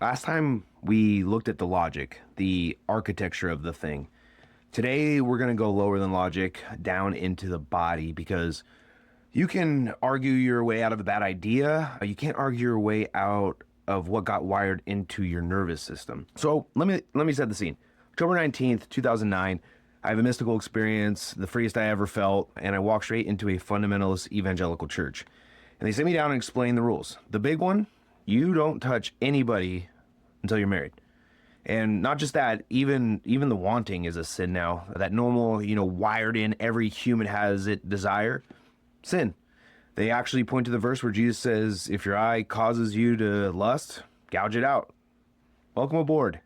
Last time we looked at the logic, the architecture of the thing. Today we're going to go lower than logic, down into the body, because you can argue your way out of a bad idea. You can't argue your way out of what got wired into your nervous system. So let me set the scene. October 19th, 2009. I have a mystical experience, the freest I ever felt, and I walk straight into a fundamentalist evangelical church. And they sit me down and explain the rules. The big one: you don't touch anybody until you're married. And not just that, even the wanting is a sin now. That normal, wired in, every human has it desire, sin. They actually point to the verse where Jesus says, if your eye causes you to lust, gouge it out. Welcome aboard.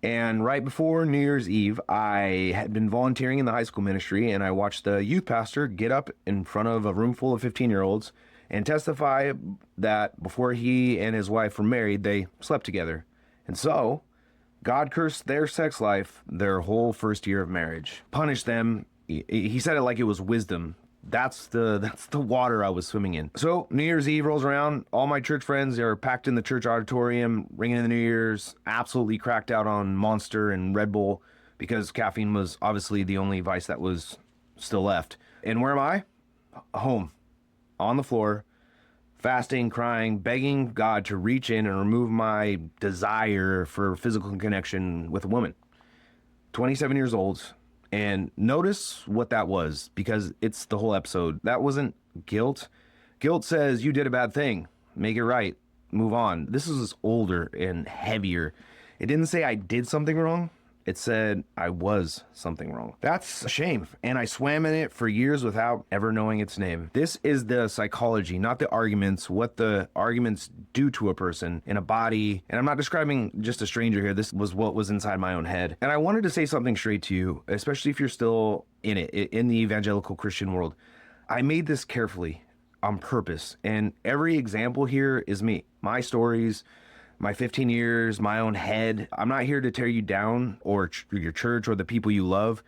And right before New Year's Eve, I had been volunteering in the high school ministry, and I watched the youth pastor get up in front of a room full of 15-year-olds and testify that before he and his wife were married, they slept together. And so, God cursed their sex life their whole first year of marriage. Punished them. He said it like it was wisdom. That's the water I was swimming in. So New Year's Eve rolls around. All my church friends are packed in the church auditorium, ringing in the New Year's, absolutely cracked out on Monster and Red Bull because caffeine was obviously the only vice that was still left. And where am I? Home. On the floor, fasting, crying, begging God to reach in and remove my desire for physical connection with a woman. 27 years old. And notice what that was, because it's the whole episode. That wasn't guilt. Guilt says you did a bad thing. Make it right. Move on. This is older and heavier. It didn't say I did something wrong. It said I was something wrong. That's a shame. And I swam in it for years without ever knowing its name. This is the psychology, not the arguments, what the arguments do to a person in a body. And I'm not describing just a stranger here. This was what was inside my own head. And I wanted to say something straight to you, especially if you're still in it, in the evangelical Christian world. I made this carefully on purpose. And every example here is me, my stories, my 15 years, my own head. I'm not here to tear you down or your church or the people you love.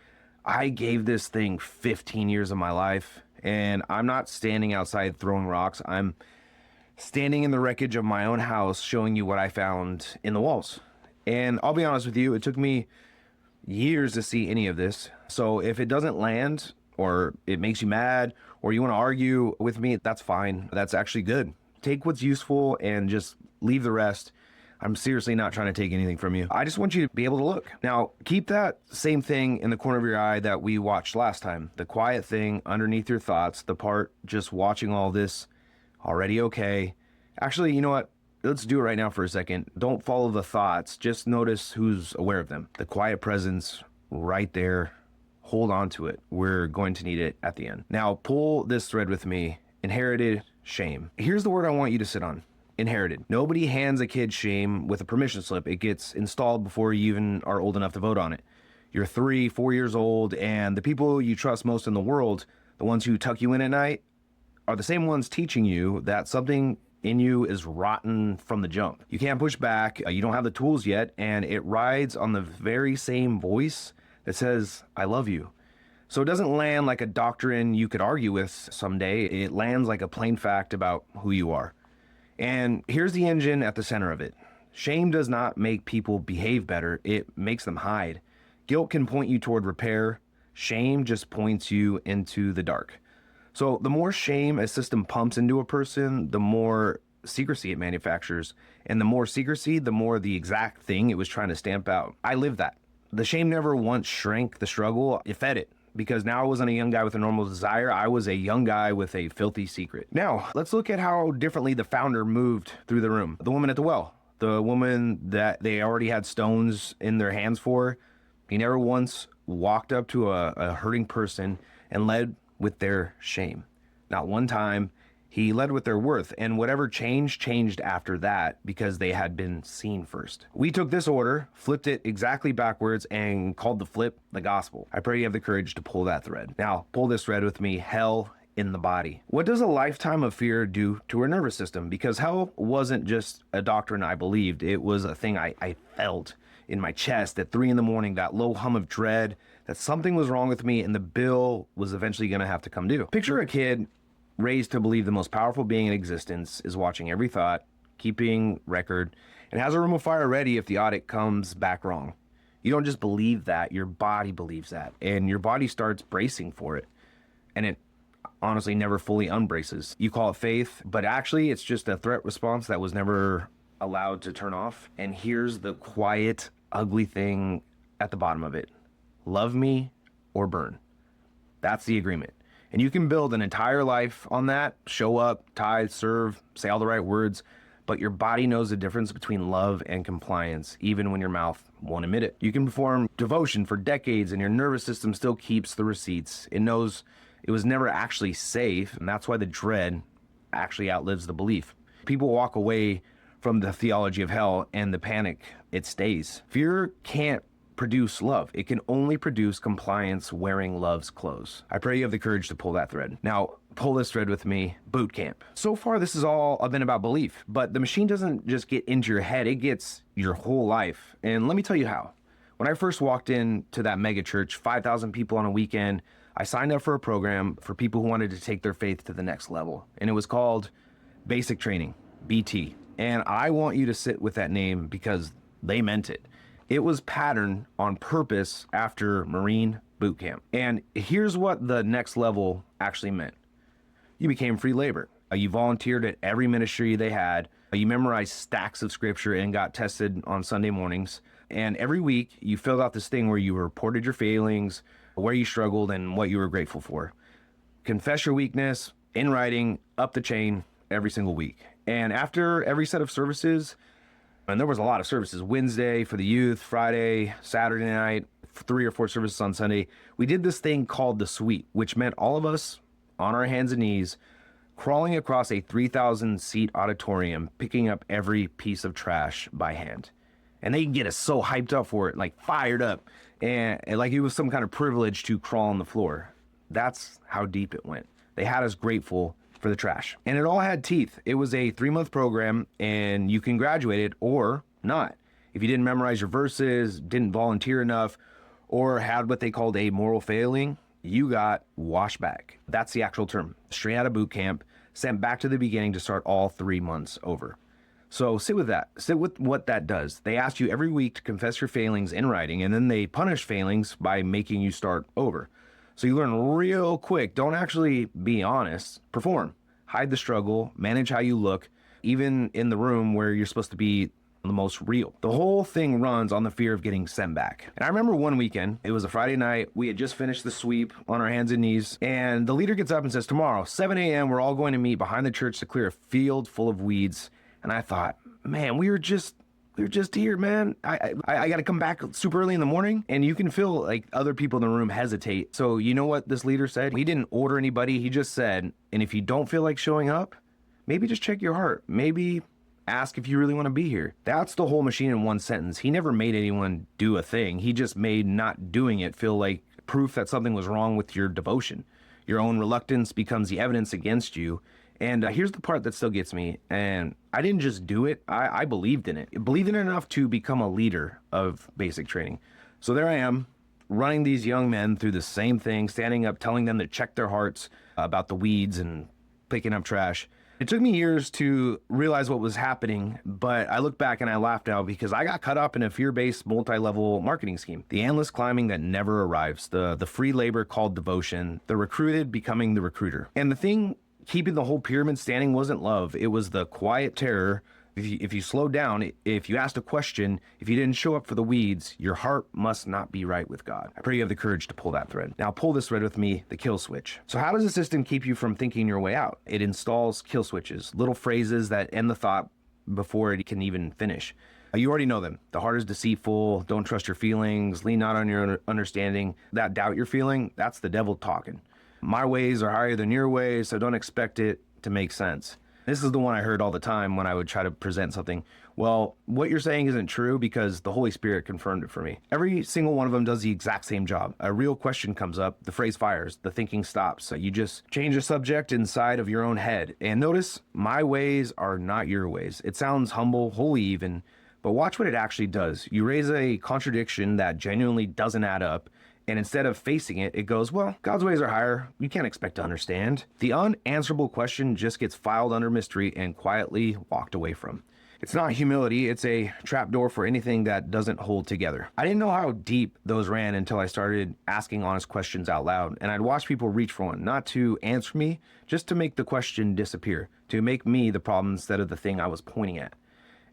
I gave this thing 15 years of my life, and I'm not standing outside throwing rocks. I'm standing in the wreckage of my own house showing you what I found in the walls. And I'll be honest with you, it took me years to see any of this. So if it doesn't land or it makes you mad or you want to argue with me, that's fine. That's actually good. Take what's useful and just leave the rest. I'm seriously not trying to take anything from you. I just want you to be able to look. Now, keep that same thing in the corner of your eye that we watched last time. The quiet thing underneath your thoughts, the part just watching all this, already okay. Actually, you know what? Let's do it right now for a second. Don't follow the thoughts. Just notice who's aware of them. The quiet presence right there. Hold on to it. We're going to need it at the end. Now, pull this thread with me. Inherited shame. Here's the word I want you to sit on. Inherited. Nobody hands a kid shame with a permission slip. It gets installed before you even are old enough to vote on it. You're 3, 4 years old, and the people you trust most in the world, the ones who tuck you in at night, are the same ones teaching you that something in you is rotten from the jump. You can't push back, you don't have the tools yet, and it rides on the very same voice that says, I love you. So it doesn't land like a doctrine you could argue with someday. It lands like a plain fact about who you are. And here's the engine at the center of it. Shame does not make people behave better. It makes them hide. Guilt can point you toward repair. Shame just points you into the dark. So the more shame a system pumps into a person, the more secrecy it manufactures. And the more secrecy, the more the exact thing it was trying to stamp out. I lived that. The shame never once shrank the struggle. It fed it. Because now I wasn't a young guy with a normal desire. I was a young guy with a filthy secret. Now, let's look at how differently the founder moved through the room. The woman at the well. The woman that they already had stones in their hands for. He never once walked up to a hurting person and led with their shame. Not one time. He led with their worth, and whatever changed after that because they had been seen first. We took this order, flipped it exactly backwards, and called the flip the gospel. I pray you have the courage to pull that thread. Now, pull this thread with me. Hell in the body. What does a lifetime of fear do to our nervous system? Because hell wasn't just a doctrine I believed. It was a thing I felt in my chest at 3 a.m, that low hum of dread, that something was wrong with me and the bill was eventually going to have to come due. Picture a kid raised to believe the most powerful being in existence is watching every thought, keeping record, and has a room of fire ready if the audit comes back wrong. You don't just believe that, your body believes that, and your body starts bracing for it. And it honestly never fully unbraces. You call it faith, but actually it's just a threat response that was never allowed to turn off. And here's the quiet, ugly thing at the bottom of it. Love me or burn. That's the agreement. And you can build an entire life on that, show up, tithe, serve, say all the right words, but your body knows the difference between love and compliance, even when your mouth won't admit it. You can perform devotion for decades and your nervous system still keeps the receipts. It knows it was never actually safe, and that's why the dread actually outlives the belief. People walk away from the theology of hell and the panic, it stays. Fear can't produce love. It can only produce compliance wearing love's clothes. I pray you have the courage to pull that thread. Now, pull this thread with me, boot camp. So far, this has all been about belief, but the machine doesn't just get into your head, it gets your whole life. And let me tell you how. When I first walked into that mega church, 5,000 people on a weekend, I signed up for a program for people who wanted to take their faith to the next level. And it was called Basic Training, BT. And I want you to sit with that name because they meant it. It was patterned on purpose after Marine boot camp. And here's what the next level actually meant. You became free labor. You volunteered at every ministry they had. You memorized stacks of scripture and got tested on Sunday mornings. And every week you filled out this thing where you reported your failings, where you struggled, and what you were grateful for. Confess your weakness in writing, up the chain, every single week. And after every set of services, and there was a lot of services, Wednesday for the youth, Friday, Saturday night, 3 or 4 services on Sunday, we did this thing called the sweep, which meant all of us on our hands and knees, crawling across a 3,000 seat auditorium, picking up every piece of trash by hand. And they get us so hyped up for it, like fired up, and like it was some kind of privilege to crawl on the floor. That's how deep it went. They had us grateful for the trash. And it all had teeth. It was a 3-month program, and you can graduate it or not. If you didn't memorize your verses, didn't volunteer enough, or had what they called a moral failing, you got washed back. That's the actual term. Straight out of boot camp, sent back to the beginning to start all 3 months over. So sit with that. Sit with what that does. They ask you every week to confess your failings in writing, and then they punish failings by making you start over. So you learn real quick. Don't actually be honest. Perform. Hide the struggle. Manage how you look, even in the room where you're supposed to be the most real. The whole thing runs on the fear of getting sent back. And I remember one weekend, it was a Friday night, we had just finished the sweep on our hands and knees, and the leader gets up and says, tomorrow, 7 a.m., we're all going to meet behind the church to clear a field full of weeds. And I thought, man, we were just here, man. I got to come back super early in the morning. And you can feel like other people in the room hesitate. So you know what this leader said? He didn't order anybody. He just said, and if you don't feel like showing up, maybe just check your heart. Maybe ask if you really want to be here. That's the whole machine in one sentence. He never made anyone do a thing. He just made not doing it feel like proof that something was wrong with your devotion. Your own reluctance becomes the evidence against you. And here's the part that still gets me. And I didn't just do it. I believed in it. Believed in it enough to become a leader of basic training. So there I am, running these young men through the same thing, standing up, telling them to check their hearts about the weeds and picking up trash. It took me years to realize what was happening, but I look back and I laugh now because I got caught up in a fear-based multi-level marketing scheme. The endless climbing that never arrives, the free labor called devotion, the recruited becoming the recruiter. And the thing keeping the whole pyramid standing wasn't love. It was the quiet terror. If you slowed down, if you asked a question, if you didn't show up for the weeds, your heart must not be right with God. I pray you have the courage to pull that thread. Now pull this thread with me, the kill switch. So how does the system keep you from thinking your way out? It installs kill switches, little phrases that end the thought before it can even finish. You already know them. The heart is deceitful. Don't trust your feelings. Lean not on your understanding. That doubt you're feeling, that's the devil talking. My ways are higher than your ways, so don't expect it to make sense. This is the one I heard all the time when I would try to present something. Well, what you're saying isn't true because the Holy Spirit confirmed it for me. Every single one of them does the exact same job. A real question comes up, the phrase fires, the thinking stops. So you just change the subject inside of your own head. And notice, my ways are not your ways. It sounds humble, holy even, but watch what it actually does. You raise a contradiction that genuinely doesn't add up, And instead of facing it, it goes, well, God's ways are higher. You can't expect to understand. The unanswerable question just gets filed under mystery and quietly walked away from. It's not humility, it's a trapdoor for anything that doesn't hold together. I didn't know how deep those ran until I started asking honest questions out loud, and I'd watch people reach for one, not to answer me, just to make the question disappear, to make me the problem instead of the thing I was pointing at.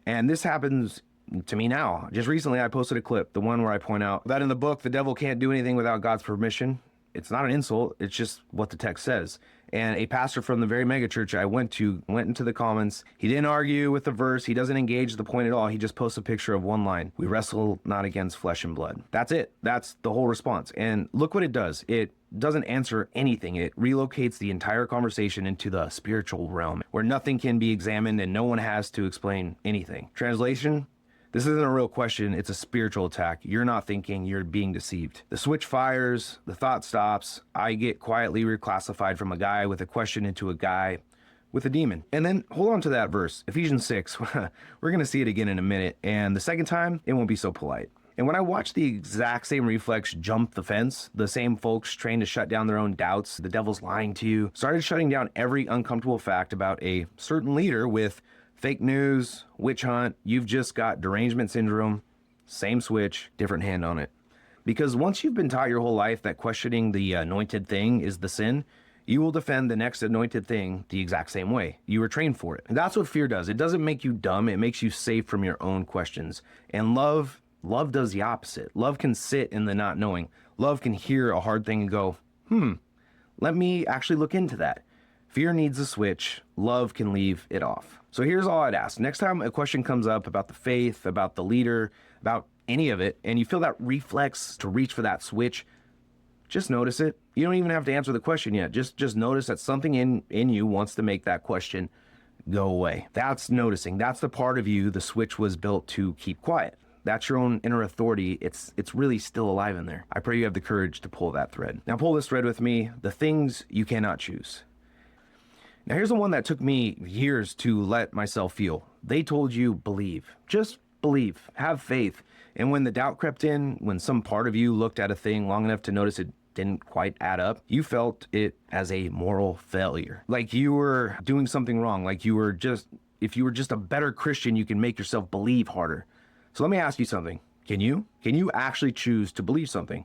And this happens to me now. Just recently I posted a clip, the one where I point out that in the book, the devil can't do anything without God's permission. It's not an insult, it's just what the text says. And a pastor from the very megachurch I went into the comments. He didn't argue with the verse. He doesn't engage the point at all. He just posts a picture of one line. We wrestle not against flesh and blood. That's it. That's the whole response. And look what it does. It doesn't answer anything. It relocates the entire conversation into the spiritual realm where nothing can be examined and no one has to explain anything. Translation? This isn't a real question, it's a spiritual attack. You're not thinking, you're being deceived. The switch fires, the thought stops, I get quietly reclassified from a guy with a question into a guy with a demon. And then hold on to that verse, Ephesians 6. We're going to see it again in a minute, and the second time, it won't be so polite. And when I watched the exact same reflex jump the fence, the same folks trained to shut down their own doubts, the devil's lying to you, started shutting down every uncomfortable fact about a certain leader with fake news, witch hunt, you've just got derangement syndrome, same switch, different hand on it. Because once you've been taught your whole life that questioning the anointed thing is the sin, you will defend the next anointed thing the exact same way. You were trained for it. And that's what fear does. It doesn't make you dumb, it makes you safe from your own questions. And love does the opposite. Love can sit in the not knowing. Love can hear a hard thing and go, let me actually look into that. Fear needs a switch. Love can leave it off. So here's all I'd ask. Next time a question comes up about the faith, about the leader, about any of it, and you feel that reflex to reach for that switch, just notice it. You don't even have to answer the question yet. Just notice that something in you wants to make that question go away. That's noticing. That's the part of you the switch was built to keep quiet. That's your own inner authority. It's really still alive in there. I pray you have the courage to pull that thread. Now pull this thread with me. The things you cannot choose. Now here's the one that took me years to let myself feel. They told you believe. Just believe. Have faith. And when the doubt crept in, when some part of you looked at a thing long enough to notice it didn't quite add up, you felt it as a moral failure. Like you were doing something wrong. Like if you were just a better Christian, you can make yourself believe harder. So let me ask you something. Can you actually choose to believe something?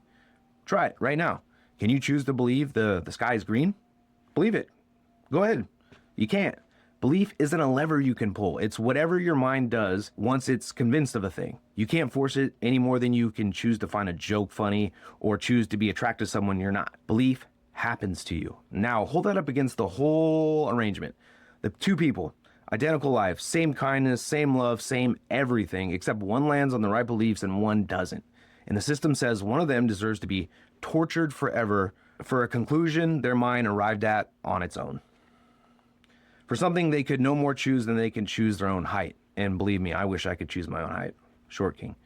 Try it right now. Can you choose to believe the sky is green? Believe it. Go ahead. You can't. Belief isn't a lever you can pull. It's whatever your mind does once it's convinced of a thing. You can't force it any more than you can choose to find a joke funny or choose to be attracted to someone you're not. Belief happens to you. Now, hold that up against the whole arrangement. The two people, identical lives, same kindness, same love, same everything, except one lands on the right beliefs and one doesn't. And the system says one of them deserves to be tortured forever for a conclusion their mind arrived at on its own. For something they could no more choose than they can choose their own height. And believe me, I wish I could choose my own height. Short king.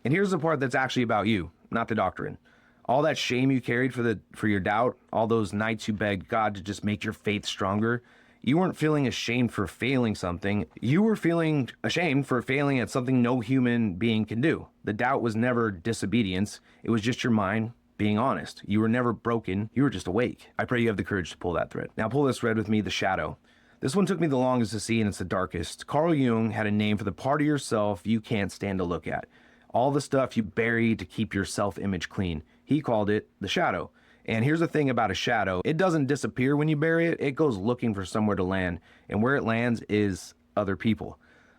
And here's the part that's actually about you, not the doctrine. All that shame you carried for your doubt, all those nights you begged God to just make your faith stronger, you weren't feeling ashamed for failing something. You were feeling ashamed for failing at something no human being can do. The doubt was never disobedience. It was just your mind being honest. You were never broken. You were just awake. I pray you have the courage to pull that thread. Now pull this thread with me, the shadow. This one took me the longest to see, and it's the darkest. Carl Jung had a name for the part of yourself you can't stand to look at. All the stuff you bury to keep your self-image clean. He called it the shadow. And here's the thing about a shadow. It doesn't disappear when you bury it. It goes looking for somewhere to land. And where it lands is other people.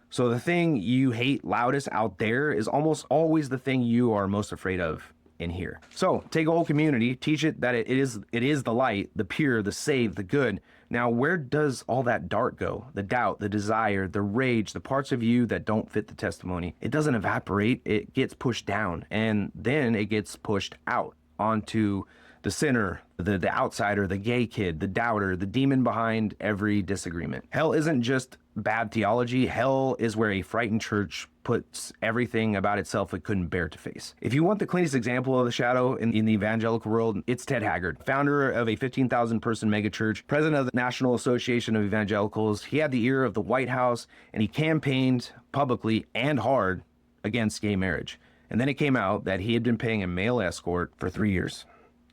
So the thing you hate loudest out there is almost always the thing you are most afraid of in here. So take a whole community, teach it that it is the light, the pure, the saved, the good. Now, where does all that dark go? The doubt, the desire, the rage, the parts of you that don't fit the testimony. It doesn't evaporate, it gets pushed down, and then it gets pushed out onto the sinner, the outsider, the gay kid, the doubter, the demon behind every disagreement. Hell isn't just bad theology. Hell is where a frightened church puts everything about itself it couldn't bear to face. If you want the cleanest example of the shadow in the evangelical world, it's Ted Haggard, founder of a 15,000 person megachurch, president of the National Association of Evangelicals. He had the ear of the White House, and he campaigned publicly and hard against gay marriage. And then it came out that he had been paying a male escort for 3 years.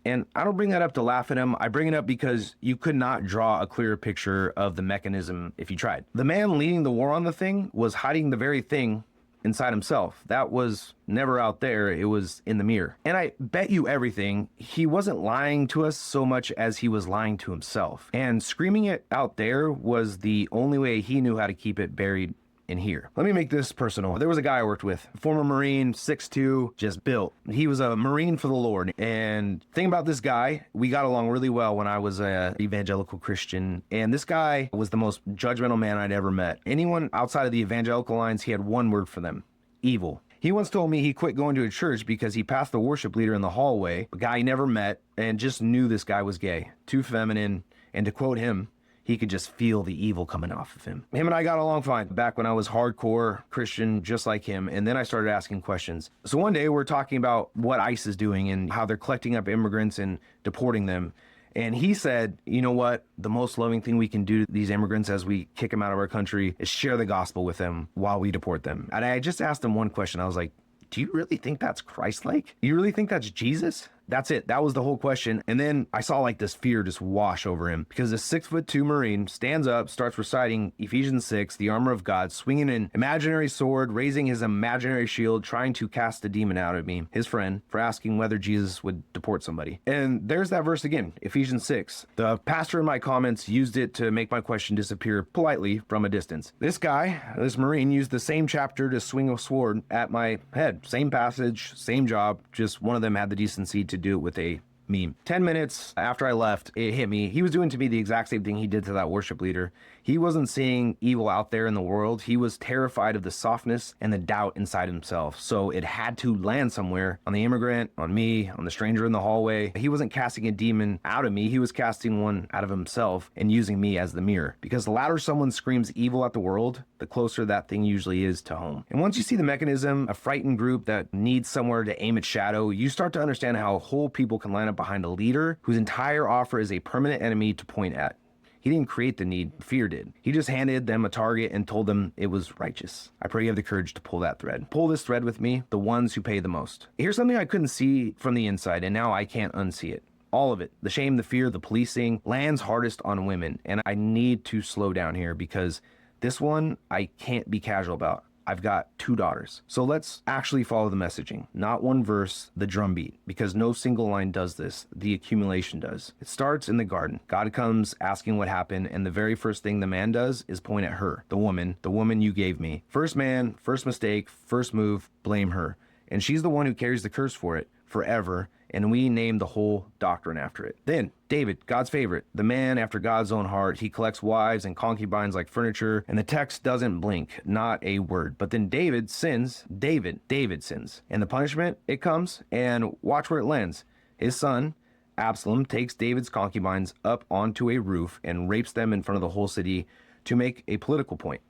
And I don't bring that up to laugh at him. I bring it up because you could not draw a clearer picture of the mechanism if you tried. The man leading the war on the thing was hiding the very thing inside himself. That was never out there. It was in the mirror. And I bet you everything, he wasn't lying to us so much as he was lying to himself. And screaming it out there was the only way he knew how to keep it buried in here. Let me make this personal. There was a guy I worked with, former Marine, 6'2", just built. He was a Marine for the Lord. And thing about this guy, we got along really well when I was a evangelical Christian. And this guy was the most judgmental man I'd ever met. Anyone outside of the evangelical lines, he had one word for them: evil. He once told me he quit going to a church because he passed the worship leader in the hallway, a guy he never met, and just knew this guy was gay, too feminine, and to quote him, he could just feel the evil coming off of him. Him and I got along fine back when I was hardcore Christian, just like him, and then I started asking questions. So one day we're talking about what ICE is doing and how they're collecting up immigrants and deporting them. And he said, you know what? The most loving thing we can do to these immigrants as we kick them out of our country is share the gospel with them while we deport them. And I just asked him one question. I was like, do you really think that's Christ-like? You really think that's Jesus? That's it. That was the whole question. And then I saw like this fear just wash over him because a 6'2" Marine stands up, starts reciting Ephesians 6, the armor of God, swinging an imaginary sword, raising his imaginary shield, trying to cast a demon out of me, his friend, for asking whether Jesus would deport somebody. And there's that verse again, Ephesians 6. The pastor in my comments used it to make my question disappear politely from a distance. This guy, this Marine, used the same chapter to swing a sword at my head. Same passage, same job, just one of them had the decency to do it with a meme. 10 minutes after I left, it hit me. He was doing to me the exact same thing he did to that worship leader. He wasn't seeing evil out there in the world. He was terrified of the softness and the doubt inside himself. So it had to land somewhere, on the immigrant, on me, on the stranger in the hallway. He wasn't casting a demon out of me. He was casting one out of himself and using me as the mirror. Because the louder someone screams evil at the world, the closer that thing usually is to home. And once you see the mechanism, a frightened group that needs somewhere to aim its shadow, you start to understand how whole people can line up behind a leader whose entire offer is a permanent enemy to point at. He didn't create the need, fear did. He just handed them a target and told them it was righteous. I pray you have the courage to pull that thread. Pull this thread with me, the ones who pay the most. Here's something I couldn't see from the inside, and now I can't unsee it. All of it. The shame, the fear, the policing lands hardest on women. And I need to slow down here because this one I can't be casual about. I've got 2 daughters. So let's actually follow the messaging. Not one verse, the drumbeat, because no single line does this. The accumulation does. It starts in the garden. God comes asking what happened, and the very first thing the man does is point at her, the woman you gave me. First man, first mistake, first move, blame her. And she's the one who carries the curse for it forever, and we name the whole doctrine after it. Then David, God's favorite, the man after God's own heart. He collects wives and concubines like furniture, and the text doesn't blink, not a word. But then David sins. David sins. And the punishment, it comes, and watch where it lands. His son, Absalom, takes David's concubines up onto a roof and rapes them in front of the whole city to make a political point.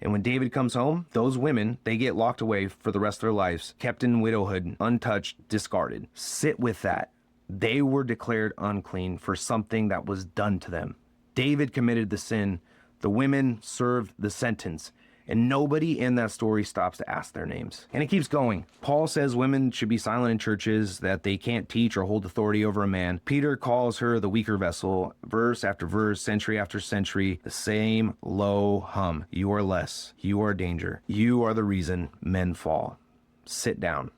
And when David comes home, those women, they get locked away for the rest of their lives, kept in widowhood, untouched, discarded. Sit with that. They were declared unclean for something that was done to them. David committed the sin. The women served the sentence. And nobody in that story stops to ask their names. And it keeps going. Paul says women should be silent in churches, that they can't teach or hold authority over a man. Peter calls her the weaker vessel. Verse after verse, century after century, the same low hum. You are less. You are danger. You are the reason men fall. Sit down.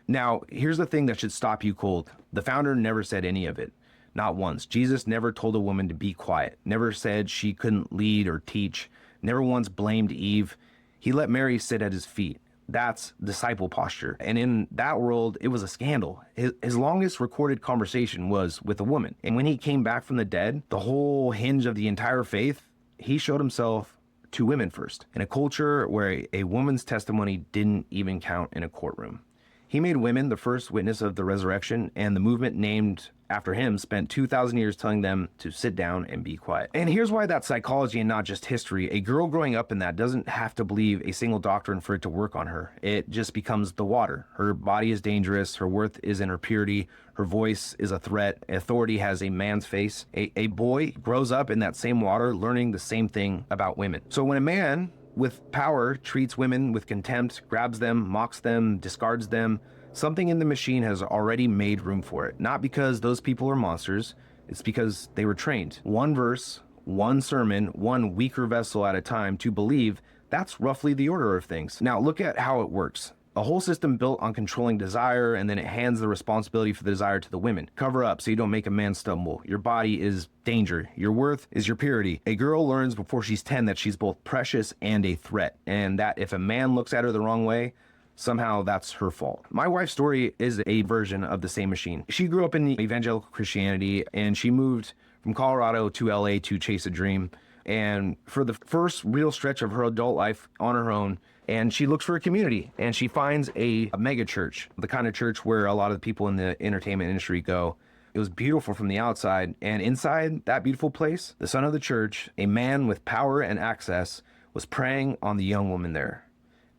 Now, here's the thing that should stop you cold. The founder never said any of it. Not once. Jesus never told a woman to be quiet. Never said she couldn't lead or teach. Never once blamed Eve. He let Mary sit at his feet. That's disciple posture. And in that world, it was a scandal. His longest recorded conversation was with a woman. And when he came back from the dead, the whole hinge of the entire faith, he showed himself to women first. In a culture where a woman's testimony didn't even count in a courtroom. He made women the first witness of the resurrection, and the movement named after him spent 2,000 years telling them to sit down and be quiet. And here's why that's psychology and not just history. A girl growing up in that doesn't have to believe a single doctrine for it to work on her. It just becomes the water. Her body is dangerous. Her worth is in her purity. Her voice is a threat. Authority has a man's face. A boy grows up in that same water, learning the same thing about women. So when a man with power treats women with contempt, grabs them, mocks them, discards them. Something in the machine has already made room for it. Not because those people are monsters, it's because they were trained. One verse, one sermon, one weaker vessel at a time to believe that's roughly the order of things. Now look at how it works. A whole system built on controlling desire, and then it hands the responsibility for the desire to the women. Cover up so you don't make a man stumble. Your body is danger. Your worth is your purity. A girl learns before she's 10 that she's both precious and a threat, and that if a man looks at her the wrong way, somehow that's her fault. My wife's story is a version of the same machine. She grew up in evangelical Christianity, and she moved from Colorado to LA to chase a dream. And for the first real stretch of her adult life on her own, and she looks for a community, and she finds a mega church, the kind of church where a lot of the people in the entertainment industry go. It was beautiful from the outside, and inside that beautiful place, the son of the church, a man with power and access, was preying on the young woman there.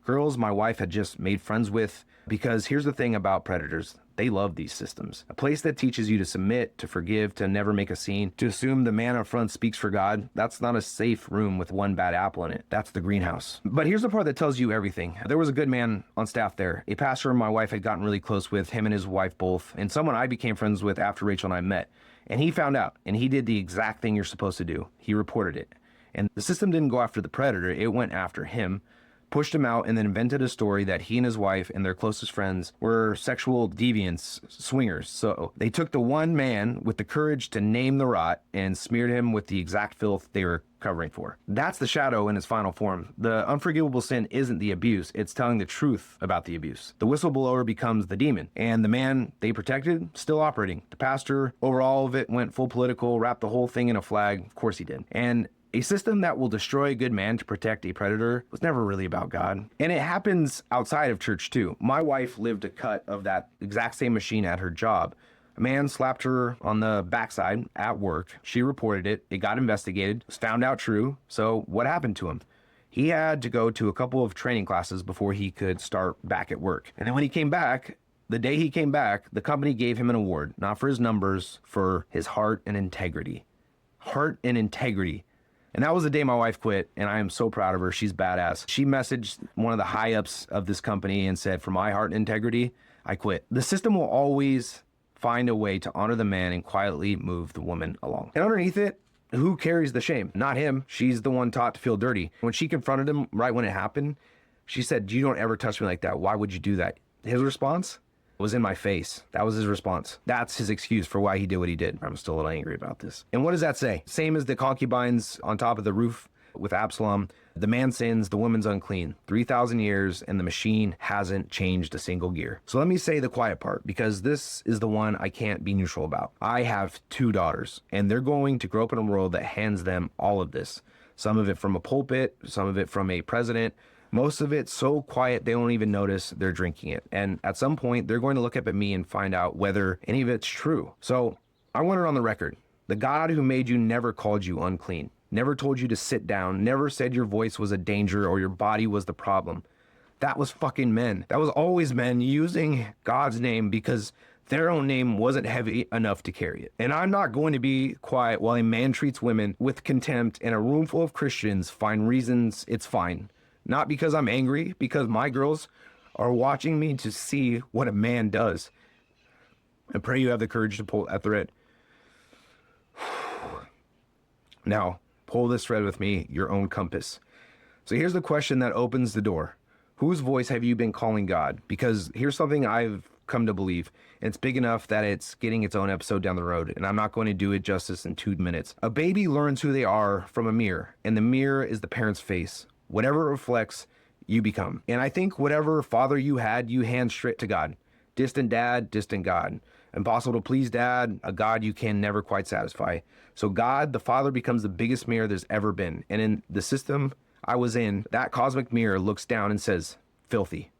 Girls my wife had just made friends with, because here's the thing about predators. They love these systems. A place that teaches you to submit, to forgive, to never make a scene, to assume the man up front speaks for God. That's not a safe room with one bad apple in it. That's the greenhouse. But here's the part that tells you everything. There was a good man on staff there, a pastor my wife had gotten really close with, him and his wife both, and someone I became friends with after Rachel and I met. And he found out, and he did the exact thing you're supposed to do. He reported it. And the system didn't go after the predator, it went after him, pushed him out, and then invented a story that he and his wife and their closest friends were sexual deviants, swingers. So they took the one man with the courage to name the rot and smeared him with the exact filth they were covering for. That's the shadow in its final form. The unforgivable sin isn't the abuse, it's telling the truth about the abuse. The whistleblower becomes the demon, and the man they protected, still operating. The pastor, over all of it, went full political, wrapped the whole thing in a flag. Of course he did. And a system that will destroy a good man to protect a predator was never really about God. And it happens outside of church too. My wife lived a cut of that exact same machine at her job. A man slapped her on the backside at work. She reported it. It got investigated. It was found out true. So what happened to him? He had to go to a couple of training classes before he could start back at work. And then when he came back, the day he came back, the company gave him an award, not for his numbers, for his heart and integrity. Heart and integrity. And that was the day my wife quit, and I am so proud of her. She's badass. She messaged one of the high-ups of this company and said, for my heart and integrity, I quit. The system will always find a way to honor the man and quietly move the woman along. And underneath it, who carries the shame? Not him. She's the one taught to feel dirty. When she confronted him right when it happened, she said, you don't ever touch me like that. Why would you do that? His response was in my face. That was his response. That's his excuse for why he did what he did. I'm still a little angry about this. And what does that say? Same as the concubines on top of the roof with Absalom. The man sins, the woman's unclean. 3,000 years and the machine hasn't changed a single gear. So let me say the quiet part, because this is the one I can't be neutral about. I have 2 daughters, and they're going to grow up in a world that hands them all of this. Some of it from a pulpit, some of it from a president, most of it so quiet they won't even notice they're drinking it. And at some point, they're going to look up at me and find out whether any of it's true. So I want it on the record. The God who made you never called you unclean, never told you to sit down, never said your voice was a danger or your body was the problem. That was fucking men. That was always men using God's name because their own name wasn't heavy enough to carry it. And I'm not going to be quiet while a man treats women with contempt and a room full of Christians find reasons it's fine. Not because I'm angry, because my girls are watching me to see what a man does. I pray you have the courage to pull that thread. Now, pull this thread with me, your own compass. So here's the question that opens the door. Whose voice have you been calling God? Because here's something I've come to believe, and it's big enough that it's getting its own episode down the road, and I'm not going to do it justice in 2 minutes. A baby learns who they are from a mirror, and the mirror is the parent's face. Whatever it reflects, you become. And I think whatever father you had, you hand straight to God. Distant dad, distant God. Impossible to please dad, a God you can never quite satisfy. So God, the Father, becomes the biggest mirror there's ever been. And in the system I was in, that cosmic mirror looks down and says, filthy,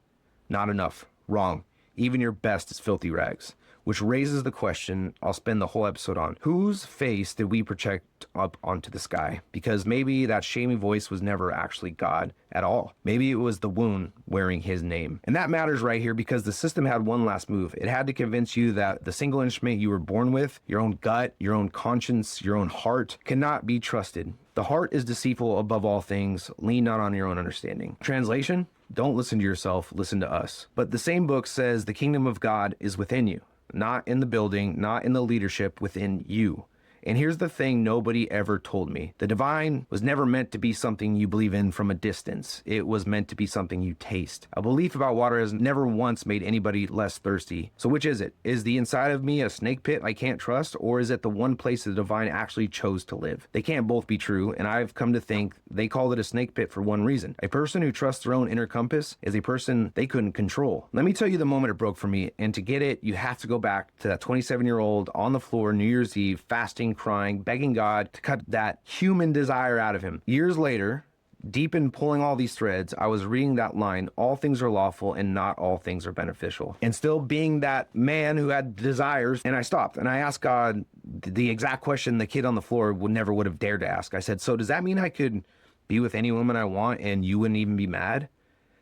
not enough, wrong. Even your best is filthy rags. Which raises the question I'll spend the whole episode on. Whose face did we project up onto the sky? Because maybe that shaming voice was never actually God at all. Maybe it was the wound wearing his name. And that matters right here because the system had one last move. It had to convince you that the single instrument you were born with, your own gut, your own conscience, your own heart, cannot be trusted. The heart is deceitful above all things. Lean not on your own understanding. Translation: don't listen to yourself, listen to us. But the same book says the kingdom of God is within you, not in the building, not in the leadership, within you. And here's the thing nobody ever told me. The divine was never meant to be something you believe in from a distance. It was meant to be something you taste. A belief about water has never once made anybody less thirsty. So which is it? Is the inside of me a snake pit I can't trust, or is it the one place the divine actually chose to live? They can't both be true, and I've come to think they called it a snake pit for one reason. A person who trusts their own inner compass is a person they couldn't control. Let me tell you the moment it broke for me, and to get it, you have to go back to that 27-year-old on the floor New Year's Eve, fasting, crying, begging God to cut that human desire out of him. Years later, deep in pulling all these threads, I was reading that line, all things are lawful and not all things are beneficial. And still being that man who had desires, and I stopped and I asked God the exact question the kid on the floor never would have dared to ask. I said, so does that mean I could be with any woman I want and you wouldn't even be mad?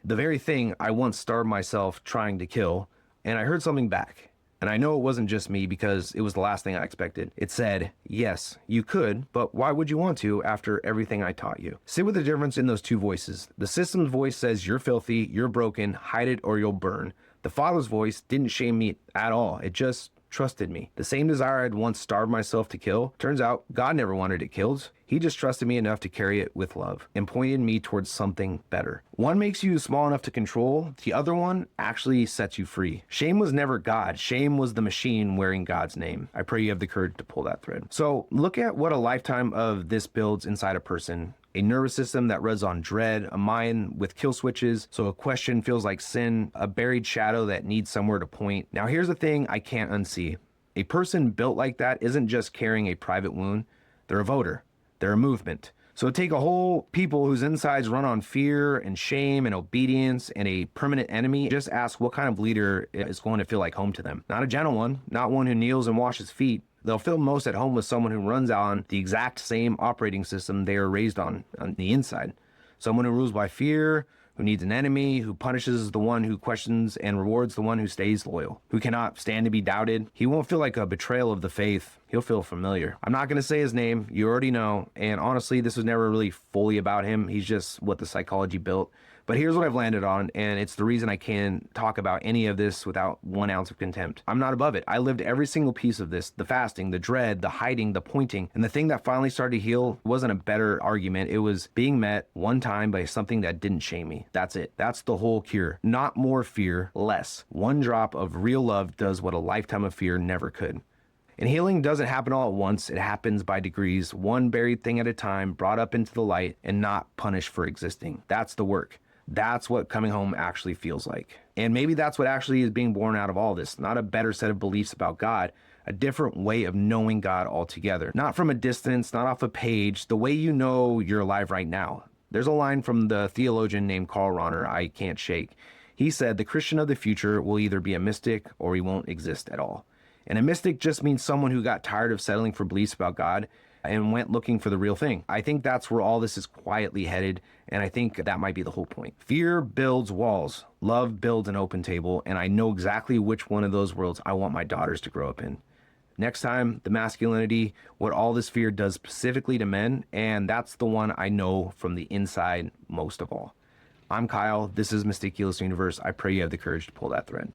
The very thing I once starved myself trying to kill, and I heard something back. And I know it wasn't just me because it was the last thing I expected. It said, yes, you could, but why would you want to after everything I taught you? Sit with the difference in those two voices. The system's voice says you're filthy, you're broken, hide it or you'll burn. The Father's voice didn't shame me at all. It just trusted me. The same desire I'd once starved myself to kill, turns out God never wanted it killed. He just trusted me enough to carry it with love and pointed me towards something better. One makes you small enough to control, the other one actually sets you free. Shame was never God. Shame was the machine wearing God's name. I pray you have the courage to pull that thread. So look at what a lifetime of this builds inside a person. A nervous system that runs on dread, a mind with kill switches, so a question feels like sin, a buried shadow that needs somewhere to point. Now here's the thing I can't unsee. A person built like that isn't just carrying a private wound, they're a voter. They're a movement. So take a whole people whose insides run on fear and shame and obedience and a permanent enemy. Just ask what kind of leader is going to feel like home to them. Not a gentle one, not one who kneels and washes feet. They'll feel most at home with someone who runs on the exact same operating system they are raised on the inside. Someone who rules by fear, who needs an enemy, who punishes the one who questions and rewards the one who stays loyal, who cannot stand to be doubted. He won't feel like a betrayal of the faith. He'll feel familiar. I'm not going to say his name. You already know. And honestly, this was never really fully about him. He's just what the psychology built. But here's what I've landed on, and it's the reason I can't talk about any of this without 1 ounce of contempt. I'm not above it. I lived every single piece of this, the fasting, the dread, the hiding, the pointing, and the thing that finally started to heal wasn't a better argument. It was being met one time by something that didn't shame me. That's it. That's the whole cure. Not more fear, less. One drop of real love does what a lifetime of fear never could. And healing doesn't happen all at once. It happens by degrees, one buried thing at a time, brought up into the light and not punished for existing. That's the work. That's what coming home actually feels like. And maybe that's what actually is being born out of all this. Not a better set of beliefs about God, a different way of knowing God altogether. Not from a distance, not off a page, the way you know you're alive right now. There's a line from the theologian named Karl Rahner I can't shake. He said, the Christian of the future will either be a mystic or he won't exist at all. And a mystic just means someone who got tired of settling for beliefs about God and went looking for the real thing. I think that's where all this is quietly headed, and I think that might be the whole point. Fear builds walls. Love builds an open table, and I know exactly which one of those worlds I want my daughters to grow up in. Next time, the masculinity, what all this fear does specifically to men, and that's the one I know from the inside most of all. I'm Kyle. This is Meticulous Universe. I pray you have the courage to pull that thread.